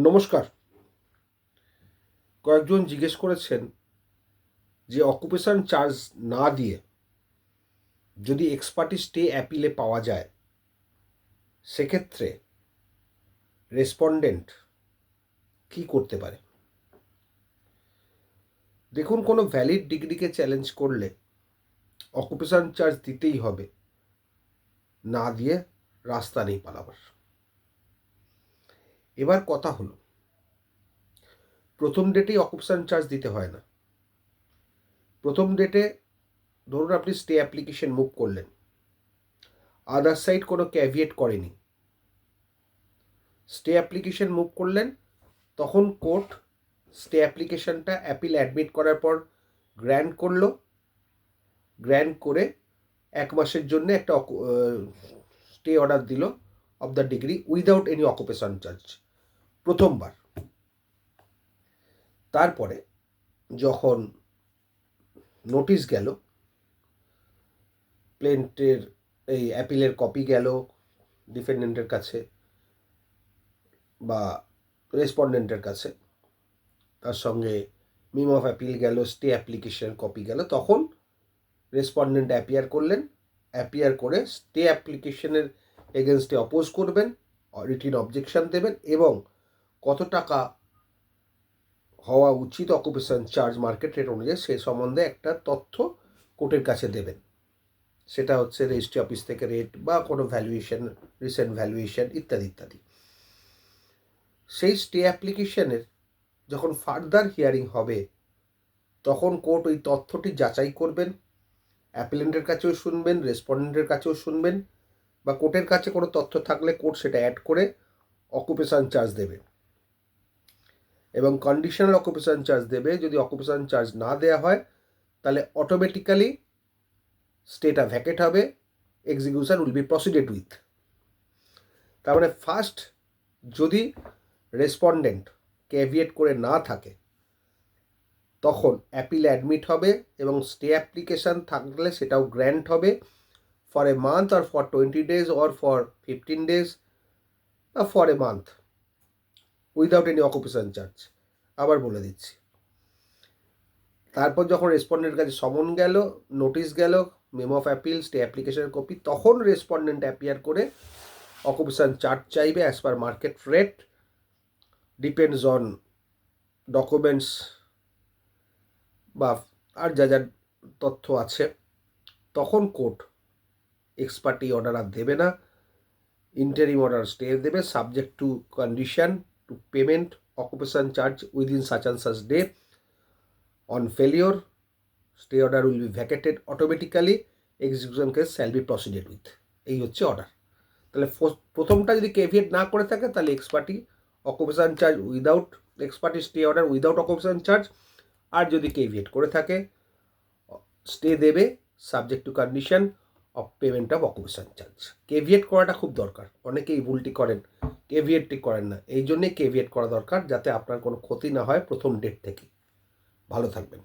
নমস্কার। কয়েকজন জিজ্ঞেস করেছেন যে অকুপেশন চার্জ না দিয়ে যদি এক্সপার্টি স্টে অ্যাপিলে পাওয়া যায়, সেক্ষেত্রে রেসপন্ডেন্ট কি করতে পারে। দেখুন, কোনো ভ্যালিড ডিগ্রিকে চ্যালেঞ্জ করলে অকুপেশন চার্জ দিতেই হবে, না দিয়ে রাস্তা নেই পালাবার। এবার কথা হলো, প্রথম ডেটেই অকুপেশন চার্জ দিতে হয় না। প্রথম ডেটে ধরুন আপনি স্টে অ্যাপ্লিকেশন মুভ করলেন, আদার সাইড কোনো ক্যাভিয়েট করেনি, স্টে অ্যাপ্লিকেশন মুভ করলেন, তখন কোর্ট স্টে অ্যাপ্লিকেশনটা অ্যাপিল অ্যাডমিট করার পর গ্র্যান্ট করলো, গ্র্যান্ট করে 1 মাসের জন্য একটা স্টে অর্ডার দিল of the degree without any occupation charge প্রথমবার। তারপরে যখন নোটিশ গেল, প্লেন্টের এই অ্যাপিলের কপি গেল ডিফেন্ডেন্টের কাছে বা রেসপন্ডেন্টের কাছে, তার সঙ্গে মিম অফ অ্যাপিল গেল, স্টে অ্যাপ্লিকেশন কপি গেল, তখন রেসপন্ডেন্ট অ্যাপিয়ার করলেন, অ্যাপিয়ার করে স্টে অ্যাপ্লিকেশনের এগেনস্টে অপোজ করবেন, রিটিন অবজেকশন দেবেন এবং কত টাকা হওয়া উচিত অকুপেশন চার্জ মার্কেট রেট অনুযায়ী সে সম্বন্ধে একটা তথ্য কোর্টের কাছে দেবেন। সেটা হচ্ছে রেজিস্ট্রি অফিস থেকে রেট বা কোনো ভ্যালুয়েশন, রিসেন্ট ভ্যালুয়েশন ইত্যাদি ইত্যাদি। সেই স্টে অ্যাপ্লিকেশনের যখন ফার্দার হিয়ারিং হবে, তখন কোর্ট ওই তথ্যটি যাচাই করবেন, অ্যাপিলেন্টের কাছেও শুনবেন, রেসপন্ডেন্টের কাছেও শুনবেন, বা কোর্টের কাছে কোনো তথ্য থাকলে কোর্ট সেটা অ্যাড করে অকুপেশন চার্জ দেবে এবং কন্ডিশনাল অকুপেশন চার্জ দেবে। যদি অকুপেশন চার্জ না দেওয়া হয়, তাহলে অটোমেটিক্যালি স্টেটা ভ্যাকেট হবে, execution will be proceeded with. তার মানে ফার্স্ট, যদি রেসপন্ডেন্ট ক্যাভিয়েট করে না থাকে, তখন অ্যাপিল অ্যাডমিট হবে এবং স্টে অ্যাপ্লিকেশান থাকলে সেটাও গ্র্যান্ট হবে for a month or for 20 days or for 15 days বা for a month without any occupation charge. আবার বলে দিচ্ছি, তারপর যখন রেসপন্ডেন্টের কাছে সমন গেল, নোটিশ গেল, মেমো অফ অ্যাপিল, স্টে অ্যাপ্লিকেশনের কপি, তখন রেসপন্ডেন্ট অ্যাপিয়ার করে অকুপেশন চার্জ চাইবে as per market rate, depends on documents বা আর যা যা তথ্য আছে। তখন কোর্ট এক্সপার্টি অর্ডার আর দেবে না, ইন্টারিম অর্ডার স্টে দেবে, subject to condition to payment occupation charge within such and such day. On failure, stay order will be vacated automatically, execution case shall be proceeded with. এই হচ্ছে order. তাহলে প্রথমটা যদি caveat না করে থাকে, তাহলে ex parte occupation charge without, ex parte stay order without occupation charge. আর যদি কেভিয়েট করে থাকে, স্টে দেবে subject to condition of payment of occupation charge. Caveat করাটা খুব দরকার, অনেকেই ভুলটি করেন, কেভিয়েটটি করেন না। এই জন্যে কেভিয়েট করা দরকার, যাতে আপনার কোনো ক্ষতি না হয় প্রথম ডেট থেকে। ভালো থাকবেন।